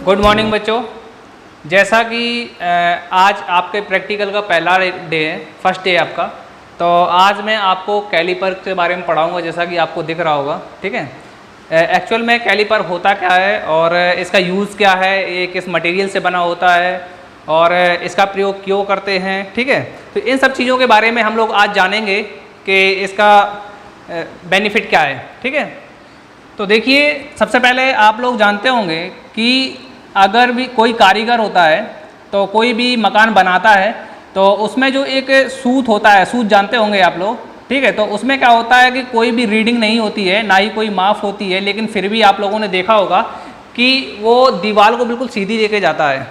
Good morning बच्चों। जैसा कि आज आपके प्रैक्टिकल का पहला डे है, फर्स्ट डे आपका, तो आज मैं आपको कैलीपर के बारे में पढ़ाऊंगा, जैसा कि आपको दिख रहा होगा। ठीक है, एक्चुअल में कैलीपर होता क्या है और इसका यूज़ क्या है, ये किस मटेरियल से बना होता है और इसका प्रयोग क्यों करते हैं। ठीक है, तो इन सब चीज़ों के बारे में हम लोग आज जानेंगे कि इसका बेनिफिट क्या है। ठीक है, तो देखिए, सबसे पहले आप लोग जानते होंगे कि अगर भी कोई कारीगर होता है तो कोई भी मकान बनाता है तो उसमें जो एक सूत होता है, सूत जानते होंगे आप लोग। ठीक है, तो उसमें क्या होता है कि कोई भी रीडिंग नहीं होती है, ना ही कोई माप होती है, लेकिन फिर भी आप लोगों ने देखा होगा कि वो दीवार को बिल्कुल सीधी लेके जाता है,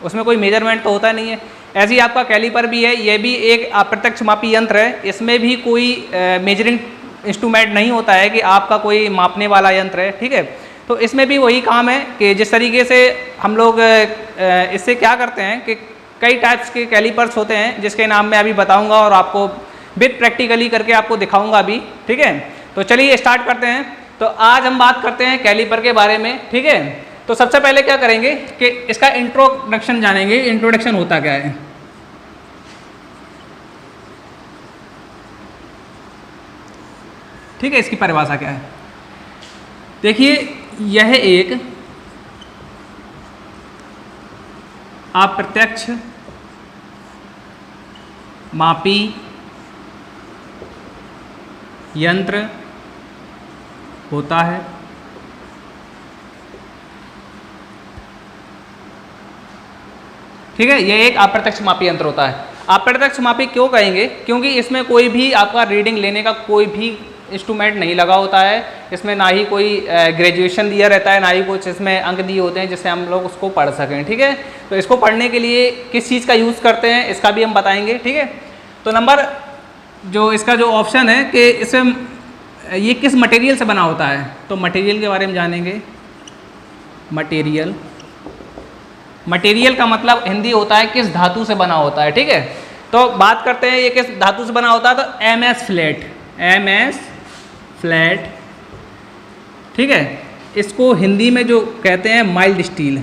उसमें कोई मेजरमेंट तो होता नहीं है। ऐसे ही आपका कैलीपर भी है, ये भी एक अप्रत्यक्ष मापी यंत्र है, इसमें भी कोई मेजरिंग इंस्ट्रूमेंट नहीं होता है कि आपका कोई मापने वाला यंत्र है। ठीक है, तो इसमें भी वही काम है कि जिस तरीके से हम लोग इससे क्या करते हैं कि कई टाइप्स के कैलीपर्स होते हैं जिसके नाम मैं अभी बताऊंगा और आपको विद प्रैक्टिकली करके आपको दिखाऊंगा अभी। ठीक है, तो चलिए स्टार्ट करते हैं। तो आज हम बात करते हैं कैलीपर के बारे में। ठीक है, तो सबसे पहले क्या करेंगे कि इसका इंट्रोडक्शन जानेंगे। इंट्रोडक्शन होता क्या है। ठीक है, इसकी परिभाषा क्या है। देखिए, यह एक अप्रत्यक्ष मापी यंत्र होता है। ठीक है, यह एक अप्रत्यक्ष मापी यंत्र होता है। अप्रत्यक्ष मापी क्यों कहेंगे? क्योंकि इसमें कोई भी आपका रीडिंग लेने का कोई भी इंस्ट्रूमेंट नहीं लगा होता है, इसमें ना ही कोई ग्रेजुएशन दिया रहता है, ना ही कुछ इसमें अंक दिए होते हैं जिससे हम लोग उसको पढ़ सकें। ठीक है, तो इसको पढ़ने के लिए किस चीज़ का यूज़ करते हैं इसका भी हम बताएंगे। ठीक है, तो नंबर जो इसका जो ऑप्शन है कि इसमें ये किस मटेरियल से बना होता है, तो मटेरियल के बारे में जानेंगे। मटेरियल, मटेरियल का मतलब हिंदी होता है किस धातु से बना होता है। ठीक है, तो बात करते हैं ये किस धातु से बना होता है, तो MS फ्लैट, MS फ्लैट। ठीक है, इसको हिंदी में जो कहते हैं माइल्ड स्टील,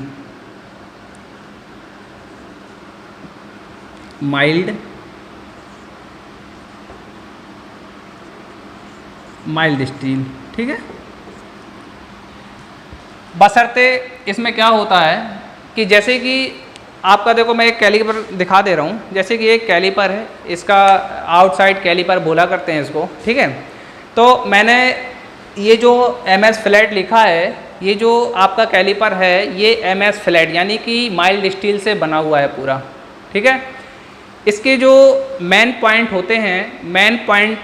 माइल्ड स्टील। ठीक है, बशर्ते इसमें क्या होता है कि जैसे कि आपका देखो, मैं एक कैलीपर दिखा दे रहा हूँ। जैसे कि एक कैलीपर है, इसका आउटसाइड कैलीपर बोला करते हैं इसको। ठीक है, तो मैंने ये जो MS फ्लैट लिखा है, ये जो आपका कैलीपर है ये MS फ्लैट यानी कि माइल्ड स्टील से बना हुआ है पूरा। ठीक है, इसके जो मेन पॉइंट होते हैं, मेन पॉइंट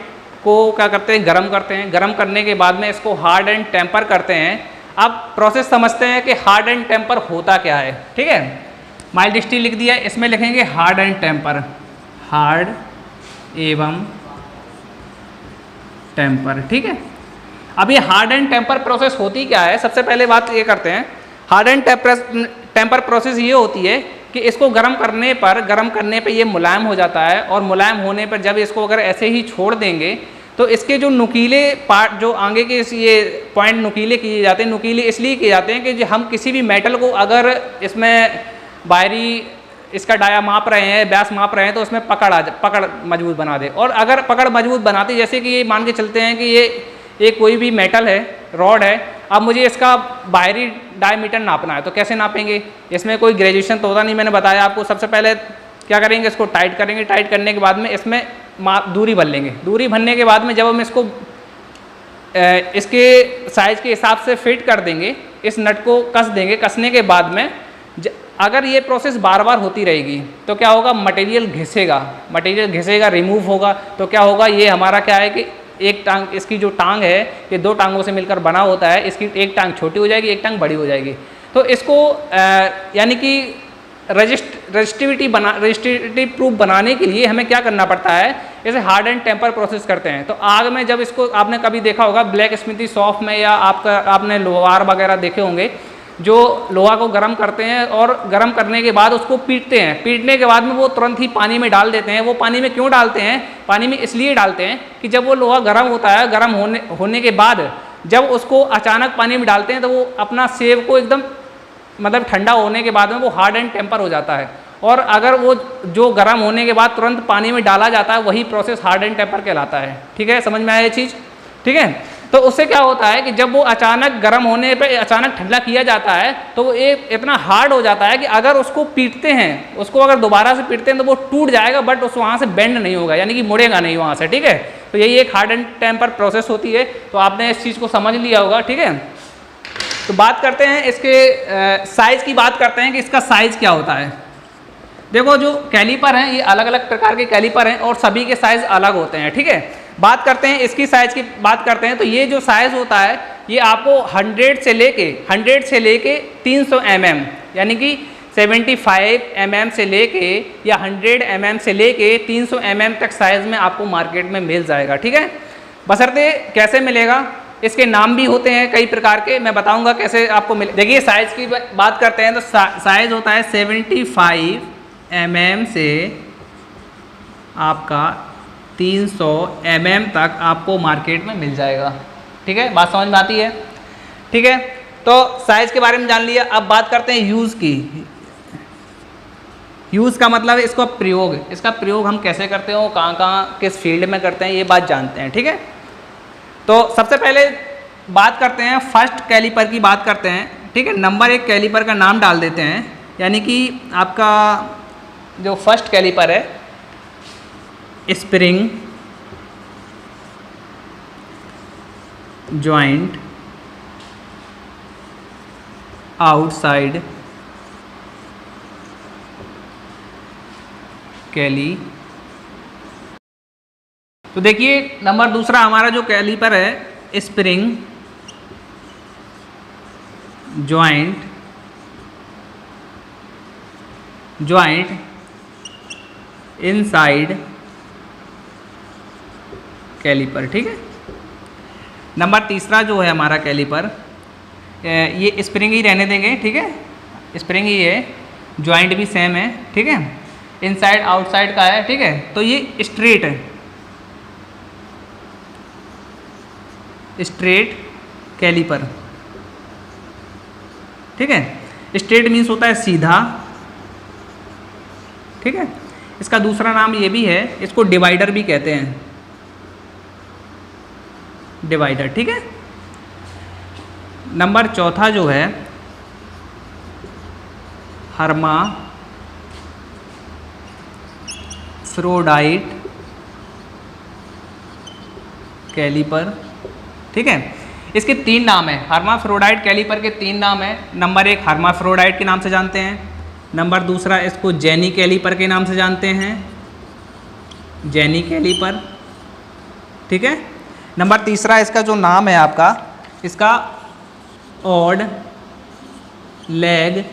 को क्या करते हैं, गरम करते हैं। गरम करने के बाद में इसको हार्ड एंड टेम्पर करते हैं। अब प्रोसेस समझते हैं कि हार्ड एंड टेम्पर होता क्या है। ठीक है, माइल्ड स्टील लिख दिया, इसमें लिखेंगे हार्ड एंड टेम्पर, हार्ड एवं टेम्पर। ठीक है, अब ये हार्ड एंड टेम्पर प्रोसेस होती क्या है, सबसे पहले बात ये करते हैं। हार्ड एंड टेम्पर प्रोसेस ये होती है कि इसको गर्म करने पर ये मुलायम हो जाता है, और मुलायम होने पर जब इसको अगर ऐसे ही छोड़ देंगे तो इसके जो नुकीले पार्ट, जो आगे के ये पॉइंट नुकीले किए जाते हैं, नुकीले इसलिए किए जाते हैं कि जो हम किसी भी मेटल को अगर इसमें बाहरी इसका डाया माप रहे हैं, व्यास माप रहे हैं, तो उसमें पकड़ मजबूत बना दे। और अगर पकड़ मजबूत बनाती, जैसे कि ये मान के चलते हैं कि ये कोई भी मेटल है, रॉड है, अब मुझे इसका बाहरी डायमीटर नापना है, तो कैसे नापेंगे? इसमें कोई ग्रेजुएशन तो होता नहीं, मैंने बताया आपको। सबसे पहले क्या करेंगे, इसको टाइट करेंगे। टाइट करने के बाद में इसमें दूरी भर लेंगे। दूरी भरने के बाद में जब हम इसको इसके साइज के हिसाब से फिट कर देंगे, इस नट को कस देंगे। कसने के बाद में अगर ये प्रोसेस बार बार होती रहेगी तो क्या होगा, मटेरियल घिसेगा, रिमूव होगा। तो क्या होगा, ये हमारा क्या है कि एक टांग, इसकी जो टांग है ये दो टांगों से मिलकर बना होता है, इसकी एक टांग छोटी हो जाएगी, एक टांग बड़ी हो जाएगी। तो इसको यानी कि रजिस्टिविटी प्रूफ बनाने के लिए हमें क्या करना पड़ता है, जैसे हार्ड एंड टेम्पर प्रोसेस करते हैं। तो आग में जब इसको, आपने कभी देखा होगा ब्लैक स्मिथी शॉप में, या आपने लोहार वगैरह देखे होंगे, जो लोहा को गर्म करते हैं और गर्म करने के बाद उसको पीटते हैं। पीटने के बाद में वो तुरंत ही पानी में डाल देते हैं। वो पानी में क्यों डालते हैं? पानी में इसलिए डालते हैं कि जब वो लोहा गर्म होता है, गर्म होने के बाद जब उसको अचानक पानी में डालते हैं तो वो अपना सेव को एकदम मतलब ठंडा होने के बाद में वो हार्ड एंड टेम्पर हो जाता है, और अगर वो जो गर्म होने के बाद तुरंत पानी में डाला जाता है वही प्रोसेस हार्ड एंड टेम्पर कहलाता है। ठीक है, समझ में आया ये चीज़? ठीक है, तो उससे क्या होता है कि जब वो अचानक गर्म होने पे अचानक ठंडा किया जाता है तो वो एक इतना हार्ड हो जाता है कि अगर उसको पीटते हैं, उसको अगर दोबारा से पीटते हैं तो वो टूट जाएगा, बट उस वहाँ से बेंड नहीं होगा, यानी कि मुड़ेगा नहीं वहाँ से। ठीक है, तो यही एक हार्ड एंड टेम्पर प्रोसेस होती है। तो आपने इस चीज़ को समझ लिया होगा। ठीक है, तो बात करते हैं इसके साइज़ की, बात करते हैं कि इसका साइज़ क्या होता है। देखो जो कैलीपर हैं ये अलग अलग प्रकार के कैलीपर हैं और सभी के साइज़ अलग होते हैं। ठीक है, बात करते हैं इसकी साइज़ की, बात करते हैं तो ये जो साइज़ होता है ये आपको 100 से लेके 300 mm, यानी कि 75 mm से लेके या 100 mm से लेके 300 mm तक साइज़ में आपको मार्केट में मिल जाएगा। ठीक है, बशर्ते कैसे मिलेगा, इसके नाम भी होते हैं कई प्रकार के, मैं बताऊंगा कैसे आपको मिले। देखिए साइज़ की बात करते हैं तो साइज़ होता है 75 mm से आपका 300 mm तक आपको मार्केट में मिल जाएगा। ठीक है, बात समझ में आती है? ठीक है, तो साइज़ के बारे में जान लिया। अब बात करते हैं यूज़ की। यूज़ का मतलब है इसको प्रयोग, इसका प्रयोग हम कैसे करते हो, कहाँ कहाँ किस फील्ड में करते हैं, ये बात जानते हैं। ठीक है, तो सबसे पहले बात करते हैं फर्स्ट कैलीपर की, बात करते हैं। ठीक है, नंबर 1 कैलीपर का नाम डाल देते हैं, यानी कि आपका जो फर्स्ट कैलीपर है स्प्रिंग जॉइंट आउटसाइड कैली। तो देखिए नंबर दूसरा हमारा जो कैलीपर है स्प्रिंग जॉइंट इनसाइड कैलीपर। ठीक है, नंबर तीसरा जो है हमारा कैलीपर, ये स्प्रिंग ही रहने देंगे। ठीक है, स्प्रिंग ही है, जॉइंट भी सेम है। ठीक है, इनसाइड आउटसाइड का है। ठीक है, तो ये स्ट्रेट है, स्ट्रेट कैलीपर। ठीक है, स्ट्रेट मीन्स होता है सीधा। ठीक है, इसका दूसरा नाम ये भी है, इसको डिवाइडर भी कहते हैं, डिवाइडर। ठीक है, नंबर चौथा जो है हर्माफ्रोडाइट कैलीपर। ठीक है, इसके 3 नाम है, हर्माफ्रोडाइट कैलीपर के 3 नाम है। नंबर 1 हर्माफ्रोडाइट के नाम से जानते हैं, नंबर दूसरा इसको जेनी कैलीपर के नाम से जानते हैं, जेनी कैलीपर। ठीक है, नंबर तीसरा इसका जो नाम है आपका, इसका ऑड लेग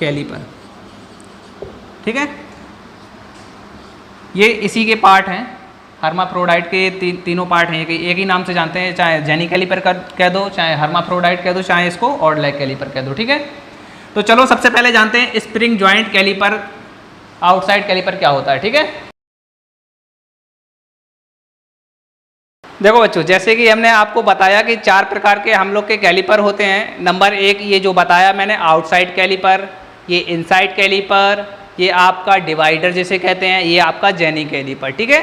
कैलीपर। ठीक है, ये इसी के पार्ट हैं, हर्माफ्रोडाइट के तीनों पार्ट हैं, एक ही नाम से जानते हैं, चाहे जेनी कैलीपर कह दो, चाहे हर्माफ्रोडाइट कह दो, चाहे इसको ऑड लेग कैलीपर कह दो। ठीक है, तो चलो सबसे पहले जानते हैं spring joint caliper outside caliper क्या होता है। ठीक है, देखो बच्चों, जैसे कि हमने आपको बताया कि 4 प्रकार के हम लोग के कैलीपर होते हैं। नंबर 1 ये जो बताया मैंने आउटसाइड कैलीपर, ये इनसाइड कैलीपर, ये आपका डिवाइडर जिसे कहते हैं, ये आपका जेनी कैलीपर। ठीक है,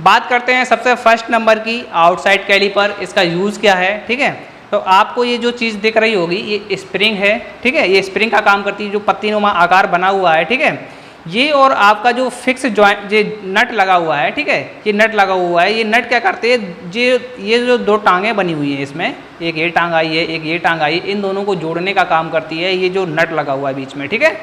बात करते हैं सबसे फर्स्ट नंबर की आउटसाइड कैलीपर, इसका यूज़ क्या है। ठीक है, तो आपको ये जो चीज़ दिख रही होगी ये स्प्रिंग है। ठीक है, ये स्प्रिंग का काम करती है, जो पत्तीनुमा आकार बना हुआ है। ठीक है, ये और आपका जो फिक्स जॉइंट ये नट लगा हुआ है। ठीक है, ये नट लगा हुआ है, ये नट क्या करते हैं, ये जो 2 टांगें बनी हुई हैं इसमें, एक ये टांग आई है, एक ये टांग आई है, इन दोनों को जोड़ने का काम करती है ये जो नट लगा हुआ है बीच में। ठीक है,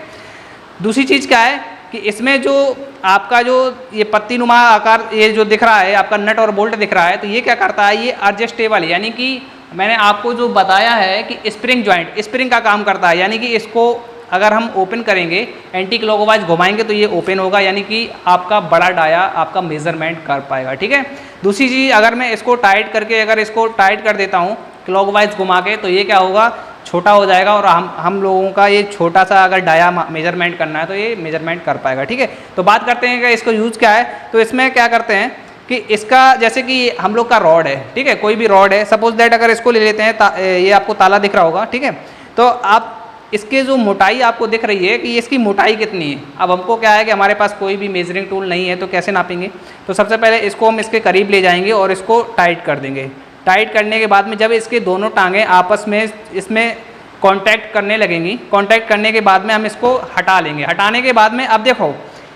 दूसरी चीज़ क्या है कि इसमें जो आपका जो ये पत्तीनुमा आकार ये जो दिख रहा है आपका नट और बोल्ट दिख रहा है, तो ये क्या करता है, ये एडजस्टेबल, यानी कि मैंने आपको जो बताया है कि स्प्रिंग जॉइंट स्प्रिंग का काम करता है, यानी कि इसको अगर हम ओपन करेंगे एंटी क्लॉकवाइज घुमाएंगे तो ये ओपन होगा, यानी कि आपका बड़ा डाया आपका मेजरमेंट कर पाएगा। ठीक है, दूसरी चीज़ अगर मैं इसको टाइट करके अगर इसको टाइट कर देता हूँ क्लॉकवाइज घुमा के, तो ये क्या होगा, छोटा हो जाएगा, और हम लोगों का ये छोटा सा अगर डाया मेजरमेंट करना है तो ये मेजरमेंट कर पाएगा। ठीक है, तो बात करते हैं कि इसको यूज़ क्या है। तो इसमें क्या करते हैं कि इसका जैसे कि हम लोग का रॉड है। ठीक है, कोई भी रॉड है, सपोज दैट अगर इसको ले लेते हैं, ये आपको ताला दिख रहा होगा। ठीक है, तो आप इसके जो मोटाई आपको दिख रही है कि इसकी मोटाई कितनी है। अब हमको क्या है कि हमारे पास कोई भी मेजरिंग टूल नहीं है, तो कैसे नापेंगे? तो सबसे पहले इसको हम इसके करीब ले जाएंगे और इसको टाइट कर देंगे। टाइट करने के बाद में जब इसके दोनों टांगें आपस में इसमें कांटेक्ट करने लगेंगी, कांटेक्ट करने के बाद में हम इसको हटा लेंगे। हटाने के बाद में अब देखो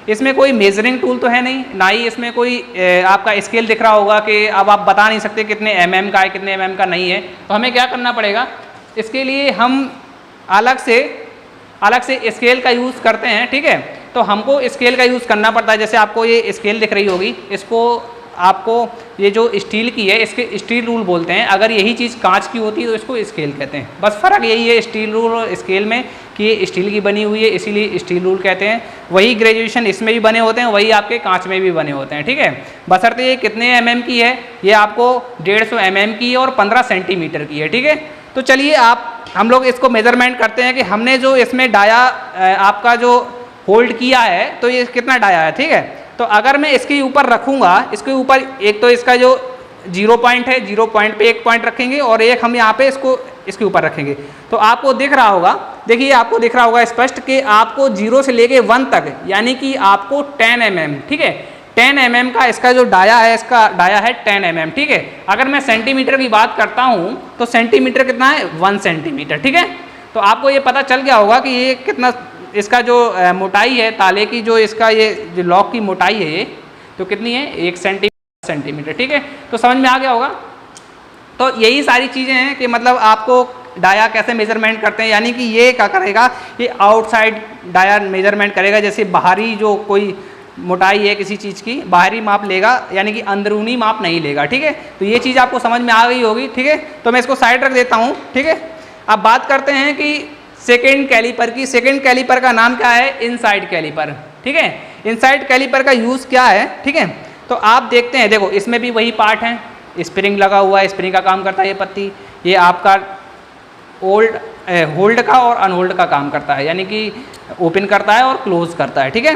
इसमें कोई मेजरिंग टूल तो है नहीं, ना ही इसमें कोई आपका स्केल दिख रहा होगा कि अब आप बता नहीं सकते कितने mm का है कितने mm का नहीं है। तो हमें क्या करना पड़ेगा, इसके लिए हम अलग से स्केल का यूज़ करते हैं, ठीक है। तो हमको स्केल का यूज़ करना पड़ता है। जैसे आपको ये स्केल दिख रही होगी, इसको आपको ये जो स्टील की है इसके स्टील रूल बोलते हैं। अगर यही चीज़ कांच की होती है तो इसको स्केल कहते हैं। बस फ़र्क यही है स्टील रूल और स्केल में कि ये स्टील की बनी हुई है इसीलिए स्टील रूल कहते हैं। वही ग्रेजुएशन इसमें भी बने होते हैं, वही आपके कांच में भी बने होते हैं, ठीक है। बशर्ते ये कितने mm की है, ये आपको 150 mm की है और 15 सेंटीमीटर की है, ठीक है। तो चलिए हम लोग इसको मेजरमेंट करते हैं कि हमने जो इसमें डाया आपका जो होल्ड किया है तो ये कितना डाया है, ठीक है। तो अगर मैं इसके ऊपर रखूँगा, इसके ऊपर एक तो इसका जो 0 पॉइंट है, 0 पॉइंट पे एक पॉइंट रखेंगे और एक हम यहाँ पे इसके ऊपर रखेंगे। तो आपको दिख रहा होगा, देखिए आपको दिख रहा होगा स्पष्ट कि आपको 0 से लेके 1 तक यानी कि आपको 10 mm, ठीक है, 10 mm का इसका जो डाया है, इसका डाया है 10 mm, ठीक है। अगर मैं सेंटीमीटर की बात करता हूँ तो सेंटीमीटर कितना है, 1 सेंटीमीटर, ठीक है। तो आपको ये पता चल गया होगा कि ये कितना इसका जो मोटाई है ताले की, जो इसका ये जो लॉक की मोटाई है ये तो कितनी है, 1 सेंटीमीटर, ठीक है। तो समझ में आ गया होगा। तो यही सारी चीज़ें हैं कि मतलब आपको डाया कैसे मेजरमेंट करते हैं, यानी कि ये क्या करेगा, ये आउटसाइड डाया मेजरमेंट करेगा। जैसे बाहरी जो कोई मोटाई है किसी चीज़ की, बाहरी माप लेगा, यानी कि अंदरूनी माप नहीं लेगा, ठीक है। तो ये चीज़ आपको समझ में आ गई होगी, ठीक है। तो मैं इसको साइड रख देता हूँ, ठीक है। अब बात करते हैं कि सेकेंड कैलीपर की। सेकेंड कैलीपर का नाम क्या है, इनसाइड कैलीपर, ठीक है। इनसाइड कैलीपर का यूज़ क्या है, ठीक है। तो आप देखते हैं, देखो इसमें भी वही पार्ट है, स्प्रिंग लगा हुआ है, स्प्रिंग का काम करता है ये पत्ती, ये आपका होल्ड का और अनहोल्ड का काम करता है, यानी कि ओपन करता है और क्लोज करता है, ठीक है।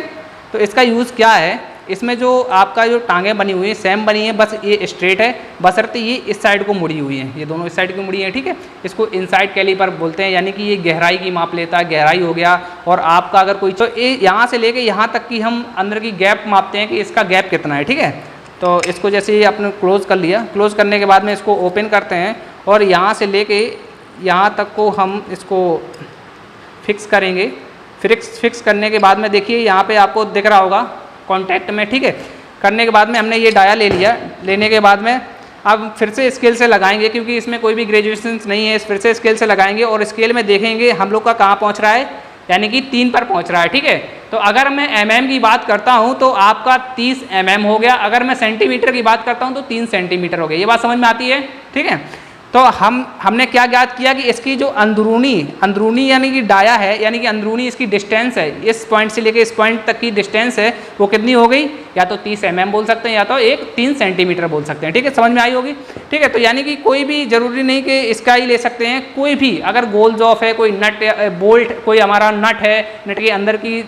तो इसका यूज़ क्या है, इसमें जो आपका जो टांगें बनी हुई हैं सेम बनी है, बस ये स्ट्रेट है, बशर्ते ये इस साइड को मुड़ी हुई हैं, ये दोनों इस साइड की मुड़ी हैं, ठीक है। इसको इनसाइड कैलीपर बोलते हैं, यानी कि ये गहराई की माप लेता है, गहराई हो गया। और आपका अगर कोई, तो ये यहाँ से लेके यहाँ तक की हम अंदर की गैप मापते हैं कि इसका गैप कितना है, ठीक है। तो इसको जैसे ये आपने क्लोज कर लिया, क्लोज करने के बाद में इसको ओपन करते हैं और यहाँ से लेके यहाँ तक को हम इसको फिक्स करेंगे। फिक्स करने के बाद में देखिए यहाँ पे आपको दिख रहा होगा कांटेक्ट में, ठीक है। करने के बाद में हमने ये डाया ले लिया, लेने के बाद में अब फिर से स्केल से लगाएंगे, क्योंकि इसमें कोई भी ग्रेजुएशन नहीं है, फिर से स्केल से लगाएंगे और स्केल में देखेंगे हम लोग का कहाँ पहुँच रहा है, यानी कि 3 पर पहुँच रहा है, ठीक है। तो अगर मैं mm की बात करता हूँ तो आपका 30 mm हो गया, अगर मैं सेंटीमीटर की बात करता हूँ तो 3 सेंटीमीटर हो गया। ये बात समझ में आती है, ठीक है। तो हमने क्या ज्ञात किया कि इसकी जो अंदरूनी यानी कि डाया है, यानी कि अंदरूनी इसकी डिस्टेंस है, इस पॉइंट से लेके इस पॉइंट तक की डिस्टेंस है, वो कितनी हो गई, या तो 30 mm बोल सकते हैं या तो 3 सेंटीमीटर बोल सकते हैं, ठीक है। समझ में आई होगी, ठीक है। तो यानी कि कोई भी जरूरी नहीं कि इसका ही ले सकते हैं, कोई भी अगर गोल जॉफ है, कोई नट बोल्ट, कोई हमारा नट है, नट के अंदर की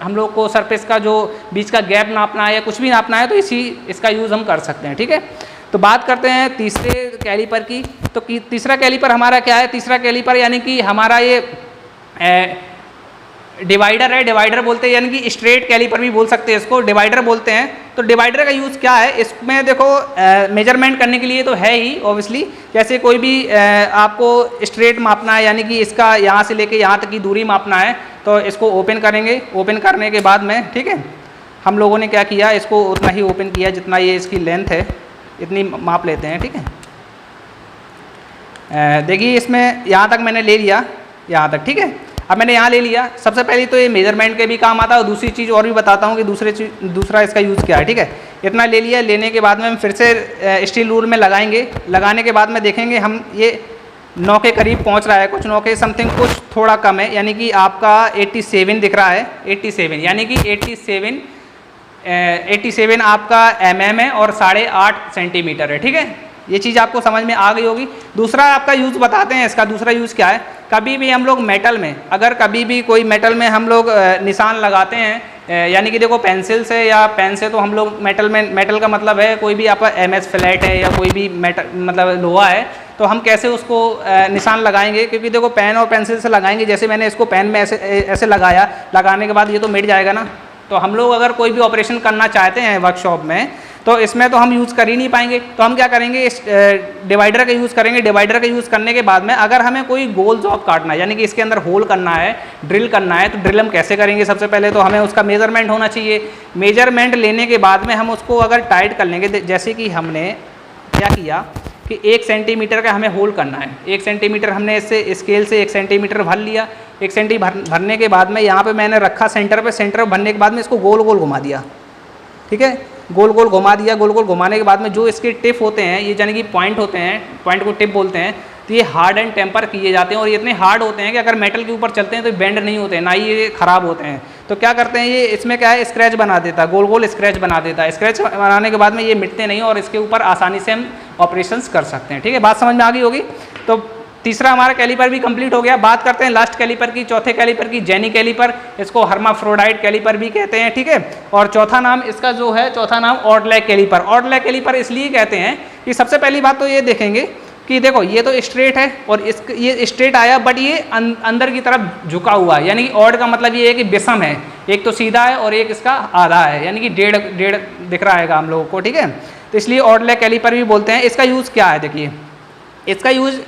हम लोग को सरफेस का जो बीच का गैप नापना है या कुछ भी नापना है, तो इसका यूज़ हम कर सकते हैं, ठीक है। तो बात करते हैं तीसरे कैलीपर की। तो तीसरा कैलीपर हमारा क्या है, तीसरा कैलीपर यानी कि हमारा ये डिवाइडर है, डिवाइडर बोलते हैं, यानी कि स्ट्रेट कैलीपर भी बोल सकते हैं इसको, डिवाइडर बोलते हैं। तो डिवाइडर का यूज़ क्या है, इसमें देखो मेजरमेंट करने के लिए तो है ही ऑब्वियसली, जैसे कोई भी आपको स्ट्रेट मापना है, यानी कि इसका यहाँ से लेके यहाँ तक की दूरी मापना है, तो इसको ओपन करेंगे। ओपन करने के बाद में, ठीक है, हम लोगों ने क्या किया, इसको उतना ही ओपन किया जितना ये इसकी लेंथ है, इतनी माप लेते हैं, ठीक है। देखिए इसमें यहाँ तक मैंने ले लिया, यहाँ तक, ठीक है। अब मैंने यहाँ ले लिया, सबसे पहले तो ये मेजरमेंट के भी काम आता है, और दूसरी चीज़ और भी बताता हूँ कि दूसरा इसका यूज़ क्या है, ठीक है। इतना ले लिया, लेने के बाद में हम फिर से स्टील रूल में लगाएंगे। लगाने के बाद में देखेंगे हम ये 9 के करीब पहुँच रहा है, कुछ 9 के समथिंग, कुछ थोड़ा कम है, यानी कि आपका 87 दिख रहा है, 87 यानी कि 87 आपका mm है और 8.5 सेंटीमीटर है, ठीक है। ये चीज़ आपको समझ में आ गई होगी। दूसरा आपका यूज़ बताते हैं, इसका दूसरा यूज़ क्या है। कभी भी हम लोग मेटल में, अगर कभी भी कोई मेटल में हम लोग निशान लगाते हैं, यानी कि देखो पेंसिल से या पेन से, तो हम लोग मेटल में, मेटल का मतलब है कोई भी आपका MS फ्लैट है या कोई भी मेटल मतलब लोहा है, तो हम कैसे उसको निशान लगाएंगे, क्योंकि देखो पेन और पेंसिल से लगाएंगे, जैसे मैंने इसको पेन में ऐसे लगाया, लगाने के बाद ये तो मिट जाएगा ना। तो हम लोग अगर कोई भी ऑपरेशन करना चाहते हैं वर्कशॉप में तो इसमें तो हम यूज़ कर ही नहीं पाएंगे। तो हम क्या करेंगे, इस डिवाइडर का यूज़ करेंगे। डिवाइडर का यूज़ करने के बाद में अगर हमें कोई गोल जॉब काटना है, यानी कि इसके अंदर होल करना है, ड्रिल करना है, तो ड्रिल हम कैसे करेंगे, सबसे पहले तो हमें उसका मेजरमेंट होना चाहिए। मेजरमेंट लेने के बाद में हम उसको अगर टाइट कर लेंगे, जैसे कि हमने क्या किया कि 1 सेंटीमीटर का हमें होल करना है। 1 सेंटीमीटर हमने इससे स्केल से 1 सेंटीमीटर भर लिया। 1 सेंटी भरने के बाद में यहाँ पे मैंने रखा सेंटर पे, सेंटर भरने के बाद में इसको गोल गोल घुमा दिया, ठीक है, गोल गोल घुमा दिया। गोल गोल घुमाने के बाद में जो इसके टिप होते हैं, ये यानी कि पॉइंट होते हैं, पॉइंट को टिप बोलते हैं, तो ये हार्ड एंड टेम्पर किए जाते हैं और ये इतने हार्ड होते हैं कि अगर मेटल के ऊपर चलते हैं तो बेंड नहीं होते हैं, ना ही ये ख़राब होते हैं। तो क्या करते हैं, ये इसमें क्या है, स्क्रैच बना देता है, गोल गोल स्क्रैच बना देता है। स्क्रैच बनाने के बाद में ये मिटते नहीं और इसके ऊपर आसानी से हम ऑपरेशंस कर सकते हैं, ठीक है। बात समझ में आ गई होगी। तो तीसरा हमारा कैलीपर भी कंप्लीट हो गया। बात करते हैं लास्ट कैलीपर की, चौथे कैलीपर की, जेनी कैलीपर। इसको हर्माफ्रोडाइट कैलीपर भी कहते हैं, ठीक है। और चौथा नाम इसका जो है, चौथा नाम ऑडलैक कैलीपर। ऑडलैक कैलीपर इसलिए कहते हैं कि सबसे पहली बात तो ये देखेंगे कि देखो ये तो स्ट्रेट है और ये स्ट्रेट आया, बट ये अंदर की तरफ झुका हुआ है, यानी कि ऑड का मतलब ये है कि विषम है, एक तो सीधा है और एक इसका आधा है, यानी कि डेढ़ दिख रहा है हम लोगों को, ठीक है। तो इसलिए ऑडलैक कैलीपर भी बोलते हैं। इसका यूज़ क्या है, देखिए इसका यूज़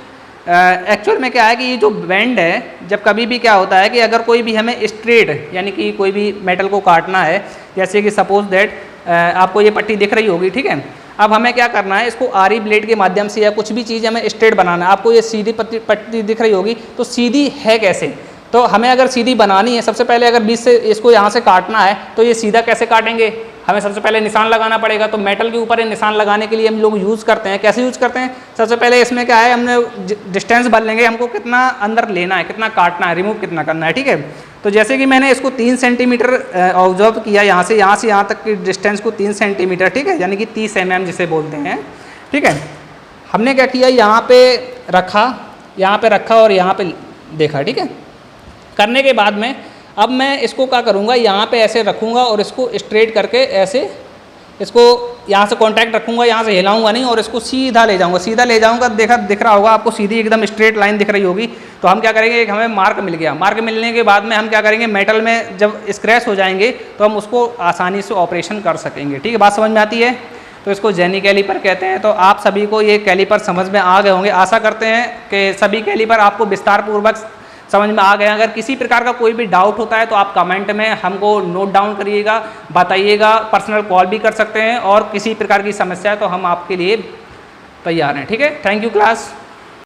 एक्चुअल में क्या है कि ये जो बेंड है, जब कभी भी क्या होता है कि अगर कोई भी हमें स्ट्रेट, यानी कि कोई भी मेटल को काटना है, जैसे कि सपोज दैट आपको ये पट्टी दिख रही होगी, ठीक है। अब हमें क्या करना है, इसको आरी ब्लेड के माध्यम से या कुछ भी चीज़ हमें स्ट्रेट बनाना है। आपको ये सीधी पट्टी दिख रही होगी, तो सीधी है कैसे, तो हमें अगर सीधी बनानी है, सबसे पहले अगर बीच से इसको यहाँ से काटना है तो ये सीधा कैसे काटेंगे, हमें सबसे पहले निशान लगाना पड़ेगा। तो मेटल के ऊपर ये निशान लगाने के लिए हम लोग यूज़ करते हैं, कैसे यूज़ करते हैं, सबसे पहले इसमें क्या है, हमने डिस्टेंस भर लेंगे, हमको कितना अंदर लेना है, कितना काटना है, रिमूव कितना करना है, ठीक है। तो जैसे कि मैंने इसको 3 सेंटीमीटर ऑब्जर्व किया, यहाँ से यहाँ तक की डिस्टेंस को 3 सेंटीमीटर, ठीक है, यानी कि 30 mm जिसे बोलते हैं, ठीक है। हमने क्या किया, यहाँ पे रखा और यहाँ पे देखा, ठीक है। करने के बाद में अब मैं इसको क्या करूँगा, यहाँ पे ऐसे रखूँगा और इसको स्ट्रेट करके ऐसे इसको यहाँ से कांटेक्ट रखूँगा, यहाँ से हिलाऊंगा नहीं और इसको सीधा ले जाऊँगा, दिख रहा होगा आपको, सीधी एकदम स्ट्रेट लाइन दिख रही होगी। तो हम क्या करेंगे, एक हमें मार्क मिल गया, मार्क मिलने के बाद में हम क्या करेंगे, मेटल में जब स्क्रैच हो जाएंगे तो हम उसको आसानी से ऑपरेशन कर सकेंगे, ठीक है। बात समझ में आती है। तो इसको जेनी कैलीपर कहते हैं। तो आप सभी को ये कैलीपर समझ में आ गए होंगे, आशा करते हैं कि सभी कैलीपर आपको विस्तार पूर्वक समझ में आ गए। अगर किसी प्रकार का कोई भी डाउट होता है तो आप कमेंट में हमको नोट डाउन करिएगा, बताइएगा, पर्सनल कॉल भी कर सकते हैं, और किसी प्रकार की समस्या है तो हम आपके लिए तैयार हैं, ठीक है। Thank you class.